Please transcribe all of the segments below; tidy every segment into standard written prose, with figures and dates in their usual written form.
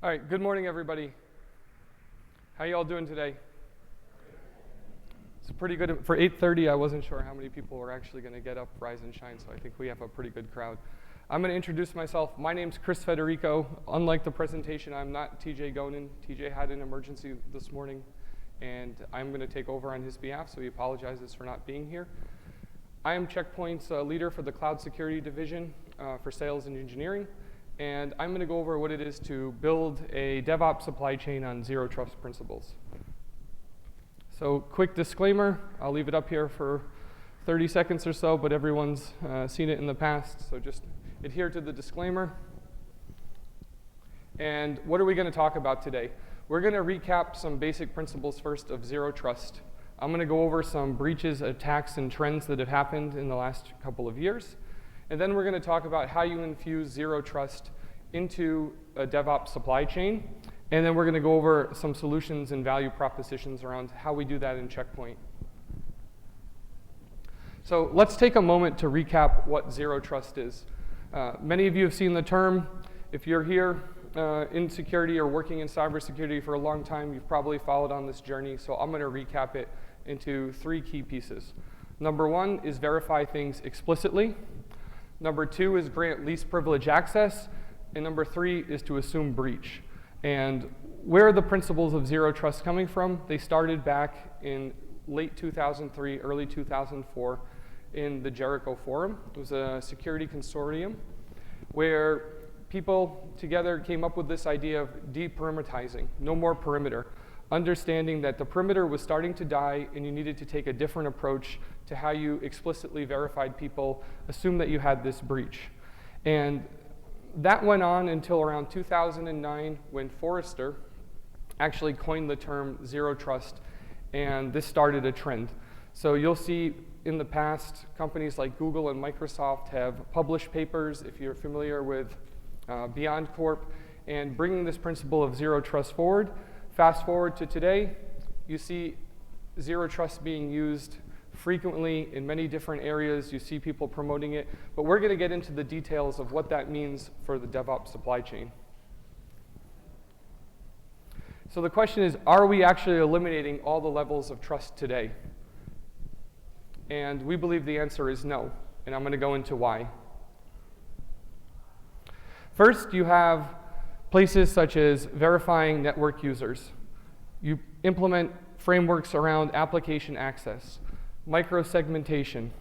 All right, good morning, everybody. How you all doing today? It's pretty good. For 8:30, I wasn't sure how many people were actually going to get up, rise, and shine, so I think we have a pretty good crowd. I'm going to introduce myself. My name's Chris Federico. Unlike the presentation, I'm not TJ Gonin. TJ had an emergency this morning, and I'm going to take over on his behalf, so he apologizes for not being here. I am Checkpoint's leader for the Cloud Security Division for Sales and Engineering. And I'm going to go over what it is to build a DevOps supply chain on zero trust principles. So quick disclaimer, I'll leave it up here for 30 seconds or so, but everyone's seen it in the past, so just adhere to the disclaimer. And what are we going to talk about today? We're going to recap some basic principles first of zero trust. I'm going to go over some breaches, attacks, and trends that have happened in the last couple of years. And then we're going to talk about how you infuse zero trust into a DevOps supply chain. And then we're going to go over some solutions and value propositions around how we do that in Checkpoint. So let's take a moment to recap what zero trust is. Many of you have seen the term. If you're here in security or working in cybersecurity for a long time, you've probably followed on this journey. So I'm going to recap it into three key pieces. Number one is verify things explicitly. Number two is grant least privilege access. And number three is to assume breach. And where are the principles of zero trust coming from? They started back in late 2003, early 2004 in the Jericho Forum. It was a security consortium where people together came up with this idea of deperimetizing, no more perimeter, understanding that the perimeter was starting to die and you needed to take a different approach to how you explicitly verified people, assume that you had this breach. And that went on until around 2009 when Forrester actually coined the term zero trust, and this started a trend. So you'll see in the past, companies like Google and Microsoft have published papers, if you're familiar with BeyondCorp, and bringing this principle of zero trust forward. Fast forward to today, you see zero trust being used frequently in many different areas. You see people promoting it, but we're going to get into the details of what that means for the DevOps supply chain. So the question is, are we actually eliminating all the levels of trust today? And we believe the answer is no, and I'm going to go into why. First, you have places such as verifying network users. You implement frameworks around application access, micro-segmentation.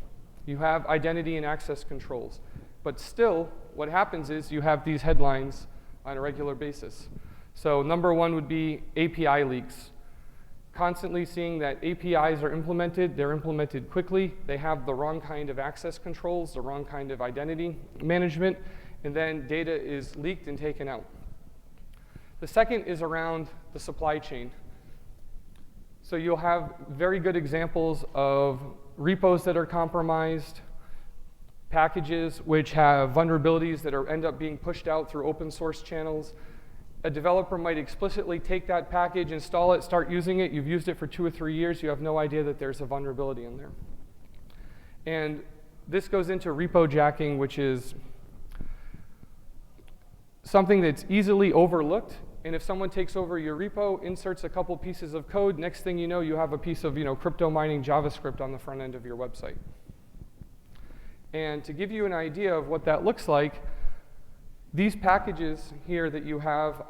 You have identity and access controls. But still, what happens is you have these headlines on a regular basis. So number one would be API leaks. Constantly seeing that APIs are implemented, they're implemented quickly, they have the wrong kind of access controls, the wrong kind of identity management, and then data is leaked and taken out. The second is around the supply chain. So you'll have very good examples of repos that are compromised, packages which have vulnerabilities that end up being pushed out through open source channels. A developer might explicitly take that package, install it, start using it. You've used it for 2 or 3 years. You have no idea that there's a vulnerability in there. And this goes into repo jacking, which is something that's easily overlooked. And if someone takes over your repo, inserts a couple pieces of code, next thing you know, you have a piece of crypto mining JavaScript on the front end of your website. And to give you an idea of what that looks like, these packages here that you have,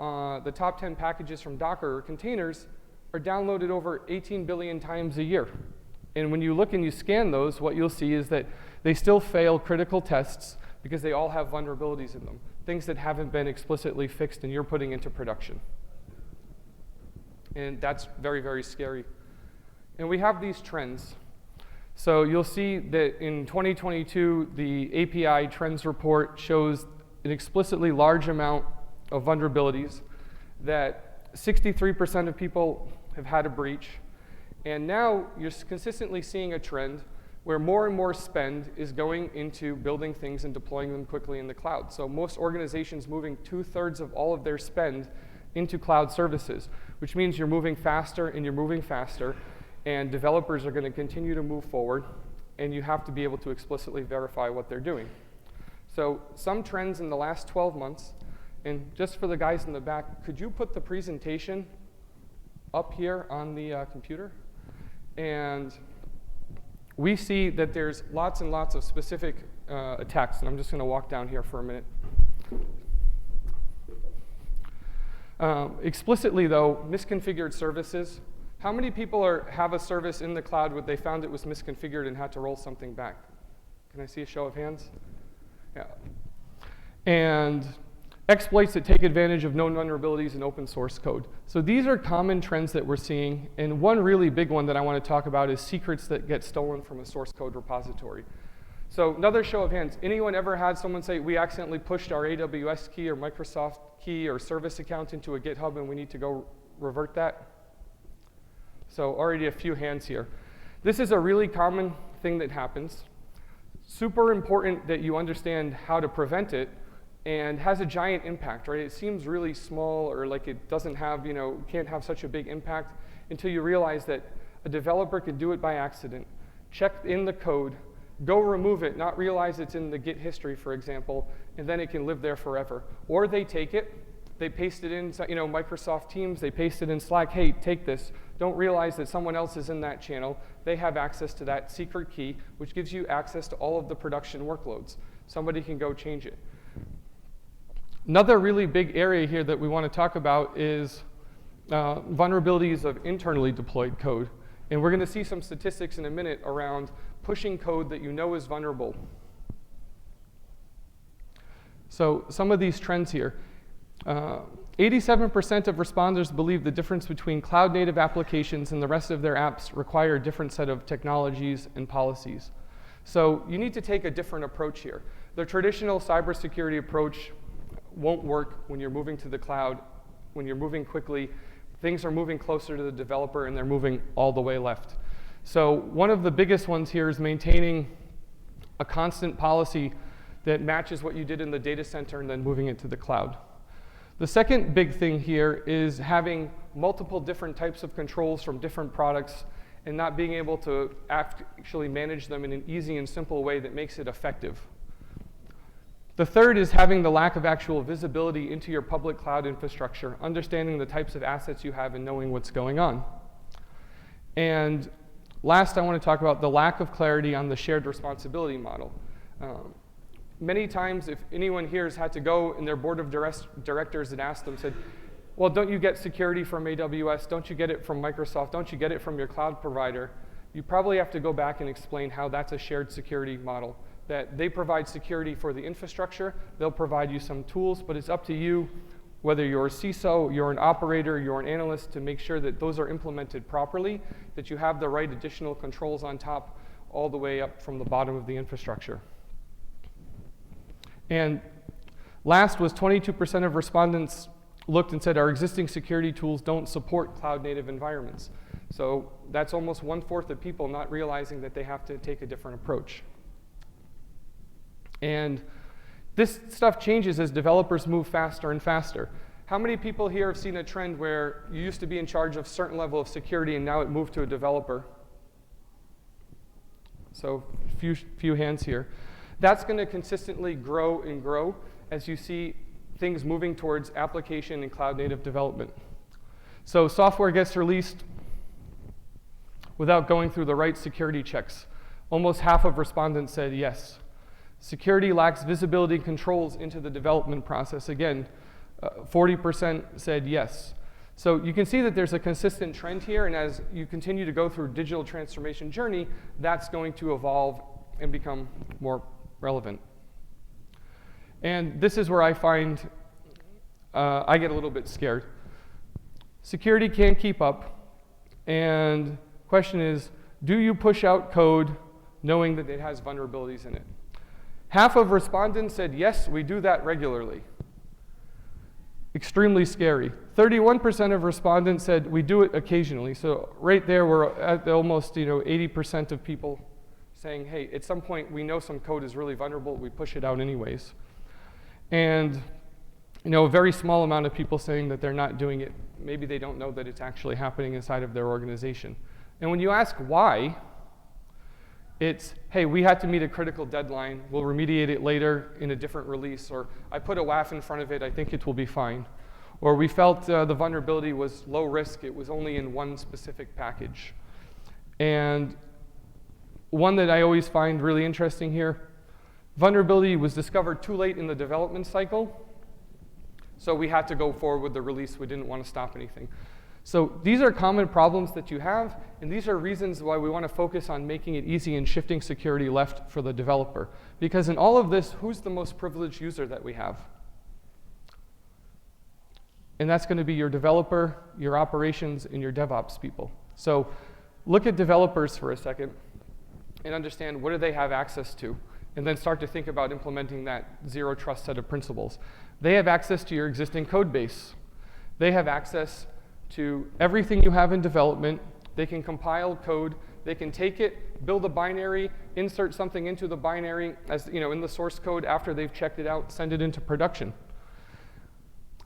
the top 10 packages from Docker or containers, are downloaded over 18 billion times a year. And when you look and you scan those, what you'll see is that they still fail critical tests because they all have vulnerabilities in them, things that haven't been explicitly fixed and you're putting into production. And that's very, very scary. And we have these trends. So you'll see that in 2022, the API Trends Report shows an explicitly large amount of vulnerabilities, that 63% of people have had a breach. And now you're consistently seeing a trend where more and more spend is going into building things and deploying them quickly in the cloud. So most organizations moving 2/3 of all of their spend into cloud services, which means you're moving faster and you're moving faster, and developers are going to continue to move forward, and you have to be able to explicitly verify what they're doing. So some trends in the last 12 months And just for the guys in the back, could you put the presentation up here on the computer? And we see that there's lots and lots of specific attacks, and I'm just going to walk down here for a minute. Explicitly, though, misconfigured services. How many people have a service in the cloud where they found it was misconfigured and had to roll something back? Can I see a show of hands? Yeah. And exploits that take advantage of known vulnerabilities in open source code. So these are common trends that we're seeing, and one really big one that I want to talk about is secrets that get stolen from a source code repository. So another show of hands, anyone ever had someone say, we accidentally pushed our AWS key or Microsoft key or service account into a GitHub and we need to go revert that? So already a few hands here. This is a really common thing that happens. Super important that you understand how to prevent it, and has a giant impact, right? It seems really small, or like it doesn't have, can't have such a big impact until you realize that a developer could do it by accident, check in the code, go remove it, not realize it's in the Git history, for example, and then it can live there forever. Or they take it, they paste it in, Microsoft Teams, they paste it in Slack, hey, take this. Don't realize that someone else is in that channel. They have access to that secret key, which gives you access to all of the production workloads. Somebody can go change it. Another really big area here that we want to talk about is vulnerabilities of internally deployed code. And we're going to see some statistics in a minute around pushing code that you know is vulnerable. So some of these trends here. 87% of responders believe the difference between cloud-native applications and the rest of their apps require a different set of technologies and policies. So you need to take a different approach here. The traditional cybersecurity approach won't work when you're moving to the cloud, when you're moving quickly. Things are moving closer to the developer, and they're moving all the way left. So one of the biggest ones here is maintaining a constant policy that matches what you did in the data center and then moving it to the cloud. The second big thing here is having multiple different types of controls from different products and not being able to actually manage them in an easy and simple way that makes it effective. The third is having the lack of actual visibility into your public cloud infrastructure, understanding the types of assets you have and knowing what's going on. And last, I want to talk about the lack of clarity on the shared responsibility model. Many times, if anyone here has had to go in their board of directors and ask them, said, well, don't you get security from AWS? Don't you get it from Microsoft? Don't you get it from your cloud provider? You probably have to go back and explain how that's a shared security model, that they provide security for the infrastructure. They'll provide you some tools, but it's up to you, whether you're a CISO, you're an operator, you're an analyst, to make sure that those are implemented properly, that you have the right additional controls on top all the way up from the bottom of the infrastructure. And last was 22% of respondents looked and said our existing security tools don't support cloud-native environments. So that's almost 1/4 of people not realizing that they have to take a different approach. And this stuff changes as developers move faster and faster. How many people here have seen a trend where you used to be in charge of a certain level of security and now it moved to a developer? So few hands here. That's going to consistently grow and grow as you see things moving towards application and cloud-native development. So software gets released without going through the right security checks. Almost half of respondents said yes. Security lacks visibility and controls into the development process. Again, 40% said yes. So you can see that there's a consistent trend here, and as you continue to go through digital transformation journey, that's going to evolve and become more relevant. And this is where I find I get a little bit scared. Security can't keep up, and question is, do you push out code knowing that it has vulnerabilities in it? Half of respondents said, yes, we do that regularly. Extremely scary. 31% of respondents said we do it occasionally. So right there, we're at almost 80% of people saying, hey, at some point we know some code is really vulnerable, we push it out anyways. And a very small amount of people saying that they're not doing it. Maybe they don't know that it's actually happening inside of their organization. And when you ask why, It's, hey, we had to meet a critical deadline. We'll remediate it later in a different release. Or I put a WAF in front of it. I think it will be fine. Or we felt the vulnerability was low risk. It was only in one specific package. And one that I always find really interesting here, vulnerability was discovered too late in the development cycle. So we had to go forward with the release. We didn't want to stop anything. So these are common problems that you have, and these are reasons why we want to focus on making it easy and shifting security left for the developer. Because in all of this, who's the most privileged user that we have? And that's going to be your developer, your operations, and your DevOps people. So look at developers for a second and understand what do they have access to, and then start to think about implementing that zero trust set of principles. They have access to your existing code base. They have access to everything you have in development. They can compile code. They can take it, build a binary, insert something into the binary as in the source code after they've checked it out, send it into production.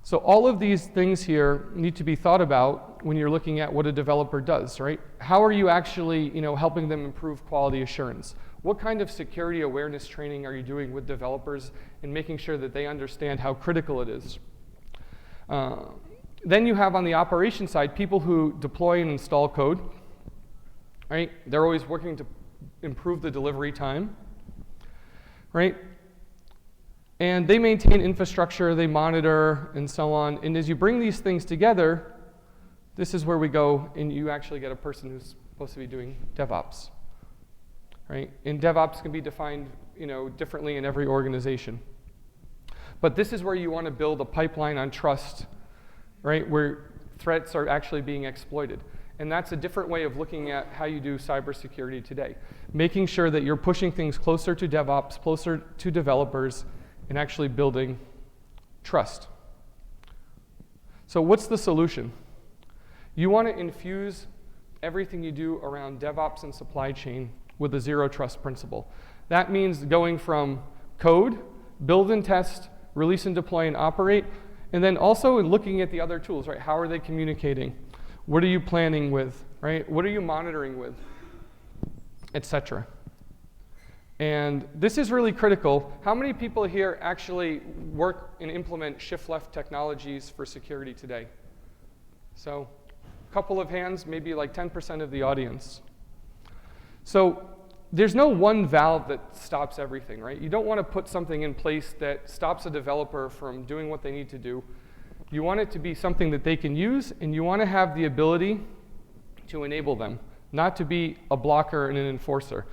So all of these things here need to be thought about when you're looking at what a developer does, right? How are you actually helping them improve quality assurance? What kind of security awareness training are you doing with developers and making sure that they understand how critical it is? Then you have on the operation side people who deploy and install code, right? They're always working to improve the delivery time, right? And they maintain infrastructure, they monitor, and so on. And as you bring these things together, this is where we go, and you actually get a person who's supposed to be doing DevOps, right? And DevOps can be defined differently in every organization. But this is where you want to build a pipeline on trust, right, where threats are actually being exploited. And that's a different way of looking at how you do cybersecurity today. Making sure that you're pushing things closer to DevOps, closer to developers, and actually building trust. So what's the solution? You want to infuse everything you do around DevOps and supply chain with a zero trust principle. That means going from code, build and test, release and deploy and operate, and then also looking at the other tools, right? How are they communicating? What are you planning with, right? What are you monitoring with, et cetera. And this is really critical. How many people here actually work and implement shift-left technologies for security today? So a couple of hands, maybe like 10% of the audience. So there's no one valve that stops everything, right? You don't want to put something in place that stops a developer from doing what they need to do. You want it to be something that they can use, and you want to have the ability to enable them, not to be a blocker and an enforcer.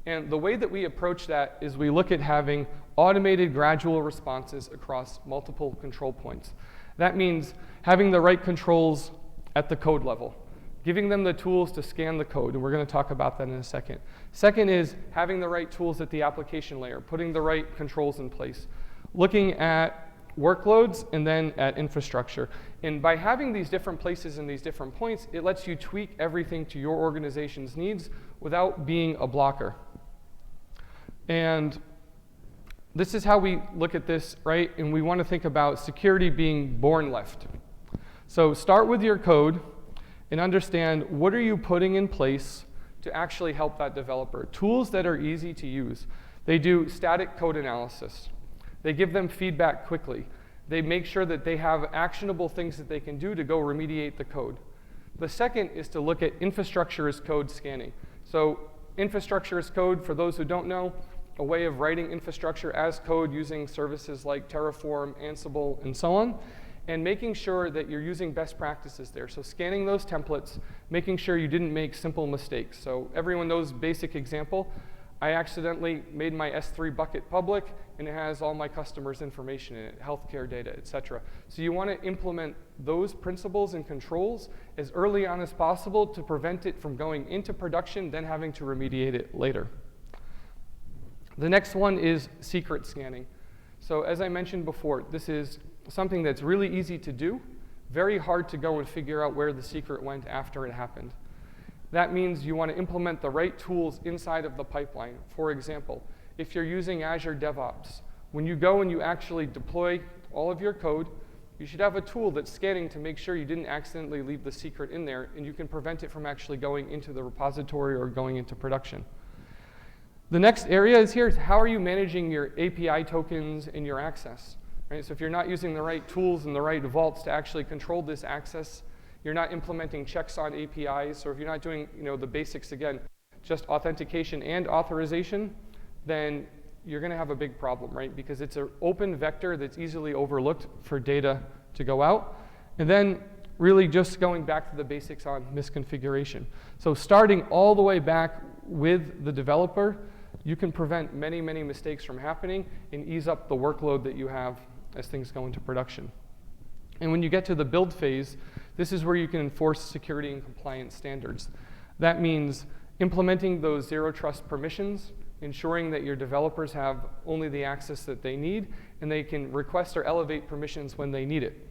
And the way that we approach that is we look at having automated gradual responses across multiple control points. That means having the right controls at the code level, giving them the tools to scan the code, and we're going to talk about that in a second. Second is having the right tools at the application layer, putting the right controls in place, looking at workloads and then at infrastructure. And by having these different places and these different points, it lets you tweak everything to your organization's needs without being a blocker. And this is how we look at this, right? And we want to think about security being born left. So start with your code and understand what are you putting in place to actually help that developer. Tools that are easy to use. They do static code analysis. They give them feedback quickly. They make sure that they have actionable things that they can do to go remediate the code. The second is to look at infrastructure as code scanning. So infrastructure as code, for those who don't know, a way of writing infrastructure as code using services like Terraform, Ansible, and so on, and making sure that you're using best practices there. So scanning those templates, making sure you didn't make simple mistakes. So everyone knows basic example. I accidentally made my S3 bucket public, and it has all my customers' information in it, healthcare data, et cetera. So you want to implement those principles and controls as early on as possible to prevent it from going into production, then having to remediate it later. The next one is secret scanning. So as I mentioned before, this is something that's really easy to do, very hard to go and figure out where the secret went after it happened. That means you want to implement the right tools inside of the pipeline. For example, if you're using Azure DevOps, when you go and you actually deploy all of your code, you should have a tool that's scanning to make sure you didn't accidentally leave the secret in there, and you can prevent it from actually going into the repository or going into production. The next area is here is how are you managing your API tokens and your access? Right? So if you're not using the right tools and the right vaults to actually control this access, you're not implementing checks on APIs, or if you're not doing the basics, again, just authentication and authorization, then you're going to have a big problem, right? Because it's an open vector that's easily overlooked for data to go out. And then really just going back to the basics on misconfiguration. So starting all the way back with the developer, you can prevent many, many mistakes from happening and ease up the workload that you have as things go into production. And when you get to the build phase, this is where you can enforce security and compliance standards. That means implementing those zero trust permissions, ensuring that your developers have only the access that they need, and they can request or elevate permissions when they need it,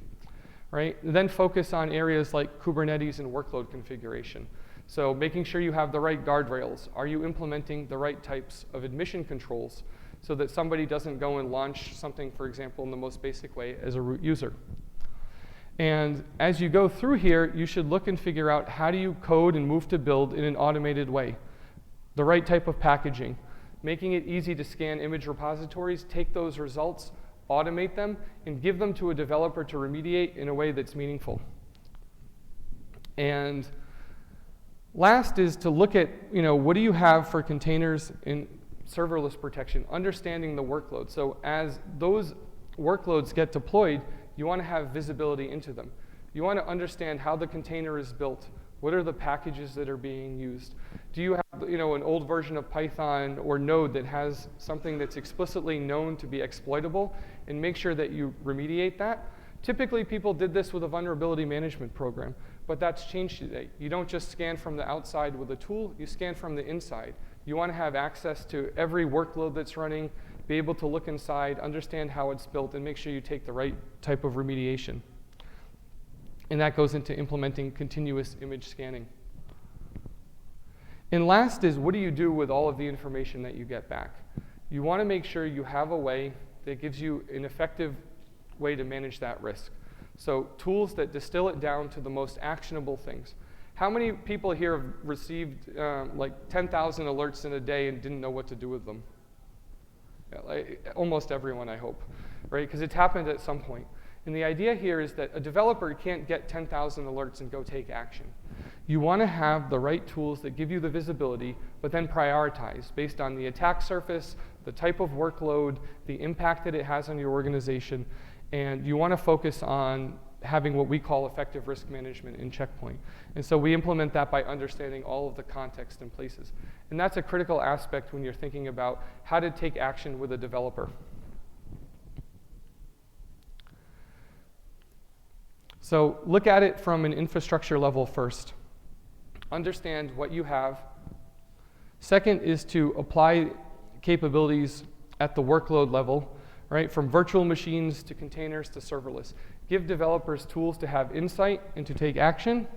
right? Then focus on areas like Kubernetes and workload configuration. So making sure you have the right guardrails. Are you implementing the right types of admission controls so that somebody doesn't go and launch something, for example, in the most basic way as a root user? And as you go through here, you should look and figure out how do you code and move to build in an automated way. The right type of packaging. Making it easy to scan image repositories, take those results, automate them, and give them to a developer to remediate in a way that's meaningful. And last is to look at, what do you have for containers in serverless protection, understanding the workload. So as those workloads get deployed, you want to have visibility into them. You want to understand how the container is built. What are the packages that are being used? Do you have an old version of Python or Node that has something that's explicitly known to be exploitable, and make sure that you remediate that? Typically, people did this with a vulnerability management program, but that's changed today. You don't just scan from the outside with a tool, you scan from the inside. You want to have access to every workload that's running, be able to look inside, understand how it's built, and make sure you take the right type of remediation. And that goes into implementing continuous image scanning. And last is, what do you do with all of the information that you get back? You want to make sure you have a way that gives you an effective way to manage that risk. So tools that distill it down to the most actionable things. How many people here have received like 10,000 alerts in a day and didn't know what to do with them? Yeah, almost everyone, I hope, right? Because it's happened at some point. And the idea here is that a developer can't get 10,000 alerts and go take action. You want to have the right tools that give you the visibility, but then prioritize based on the attack surface, the type of workload, the impact that it has on your organization, and you want to focus on having what we call effective risk management in Checkpoint. And so we implement that by understanding all of the context and places. And that's a critical aspect when you're thinking about how to take action with a developer. So look at it from an infrastructure level first. Understand what you have. Second is to apply capabilities at the workload level, right? From virtual machines to containers to serverless. Give developers tools to have insight and to take action.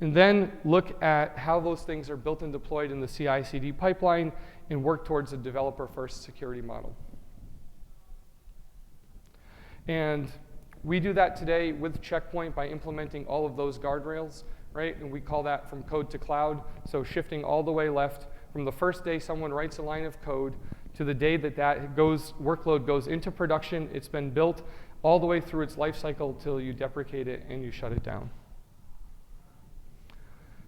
And then look at how those things are built and deployed in the CI/CD pipeline and work towards a developer-first security model. And we do that today with Checkpoint by implementing all of those guardrails, right? And we call that from code to cloud. So shifting all the way left from the first day someone writes a line of code to the day that workload goes into production, it's been built, all the way through its life cycle till you deprecate it and you shut it down.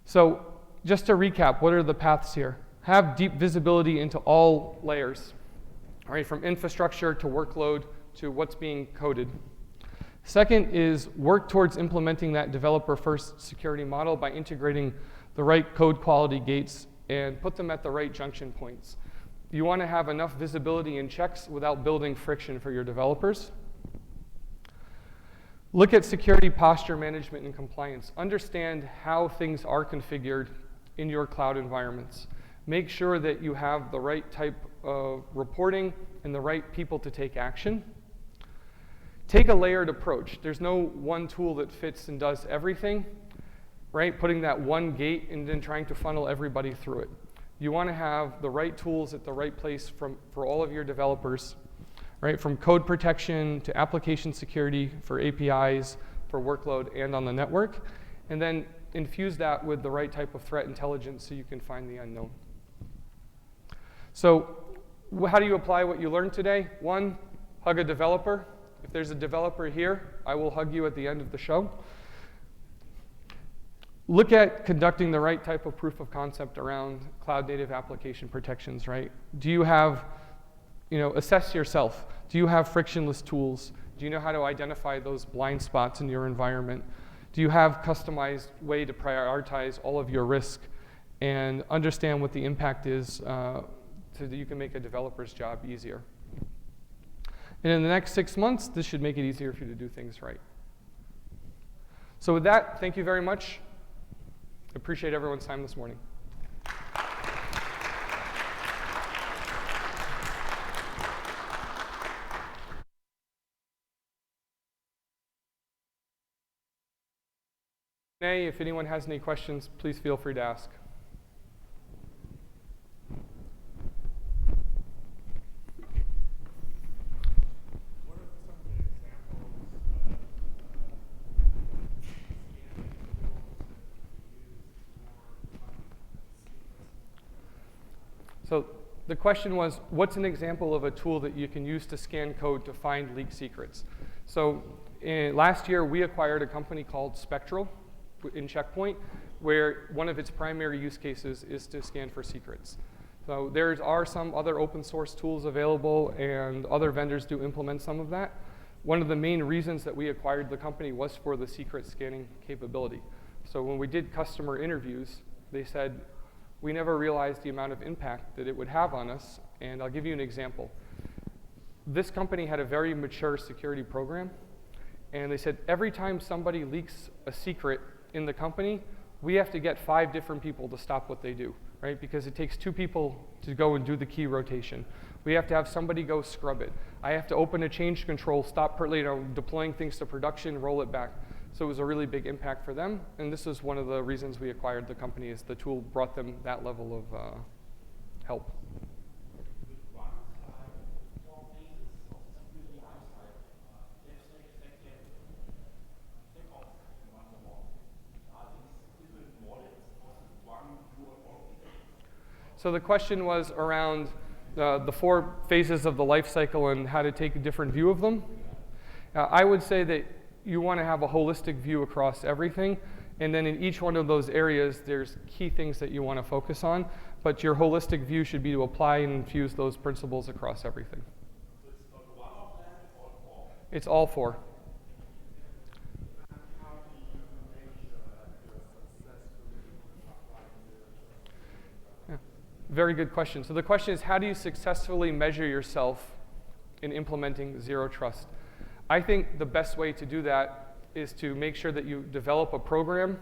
So just to recap, what are the paths here? Have deep visibility into all layers, right? From infrastructure to workload to what's being coded. Second is work towards implementing that developer-first security model by integrating the right code quality gates and put them at the right junction points. You want to have enough visibility and checks without building friction for your developers. Look at security posture management and compliance. Understand how things are configured in your cloud environments. Make sure that you have the right type of reporting and the right people to take action. Take a layered approach. There's no one tool that fits and does everything, right? Putting that one gate and then trying to funnel everybody through it. You want to have the right tools at the right place for all of your developers, right? From code protection to application security for APIs, for workload, and on the network. And then infuse that with the right type of threat intelligence so you can find the unknown. So how do you apply what you learned today? One, hug a developer. If there's a developer here, I will hug you at the end of the show. Look at conducting the right type of proof of concept around cloud native application protections, right? Do you have, assess yourself. Do you have frictionless tools? Do you know how to identify those blind spots in your environment? Do you have customized way to prioritize all of your risk and understand what the impact is so that you can make a developer's job easier? And in the next 6 months, this should make it easier for you to do things right. So with that, thank you very much. Appreciate everyone's time this morning. If anyone has any questions, please feel free to ask. What are some of the examples of scanning tools that you use for So the question was, what's an example of a tool that you can use to scan code to find leak secrets? So last year, we acquired a company called Spectral in Checkpoint, where one of its primary use cases is to scan for secrets. So there are some other open source tools available, and other vendors do implement some of that. One of the main reasons that we acquired the company was for the secret scanning capability. So when we did customer interviews, they said, we never realized the amount of impact that it would have on us, and I'll give you an example. This company had a very mature security program, and they said every time somebody leaks a secret in the company, we have to get 5 different people to stop what they do, right? Because it takes 2 people to go and do the key rotation. We have to have somebody go scrub it. I have to open a change control, stop deploying things to production, roll it back. So it was a really big impact for them, and this is one of the reasons we acquired the company, is the tool brought them that level of help. So the question was around the 4 phases of the life cycle and how to take a different view of them. I would say that you want to have a holistic view across everything, and then in each one of those areas, there's key things that you want to focus on, but your holistic view should be to apply and infuse those principles across everything. So it's not one of them, it's all 4? It's all 4. How do you measure your successfully applying the Very good question. So the question is, how do you successfully measure yourself in implementing Zero Trust? I think the best way to do that is to make sure that you develop a program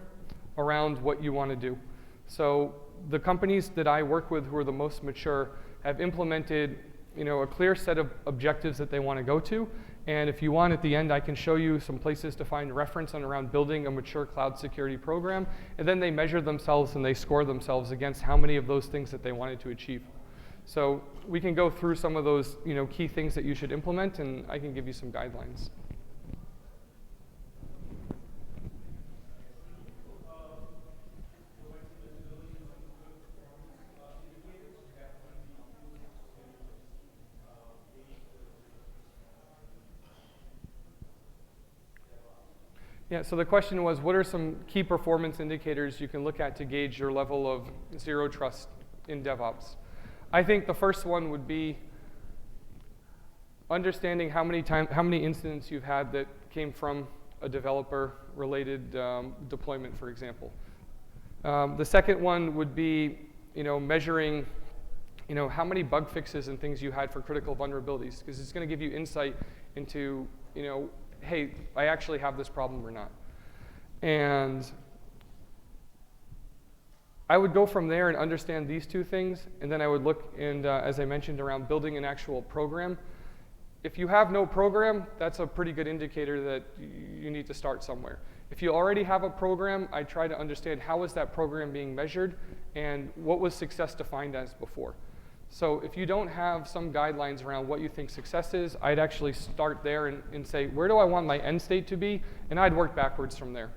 around what you want to do. So the companies that I work with who are the most mature have implemented a clear set of objectives that they want to go to. And if you want, at the end, I can show you some places to find reference on around building a mature cloud security program. And then they measure themselves and they score themselves against how many of those things that they wanted to achieve. So we can go through some of those key things that you should implement, and I can give you some guidelines. Yeah, so the question was, what are some key performance indicators you can look at to gauge your level of Zero Trust in DevOps? I think the first one would be understanding how many incidents you've had that came from a developer-related deployment, for example. The second one would be, measuring, how many bug fixes and things you had for critical vulnerabilities, because it's going to give you insight into, hey, I actually have this problem or not. And I would go from there and understand these 2 things, and then I would look, and as I mentioned, around building an actual program. If you have no program, that's a pretty good indicator that you need to start somewhere. If you already have a program, I try to understand how is that program being measured, and what was success defined as before. So if you don't have some guidelines around what you think success is, I'd actually start there and say, where do I want my end state to be? And I'd work backwards from there.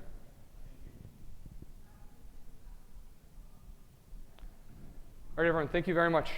All right, everyone, thank you very much.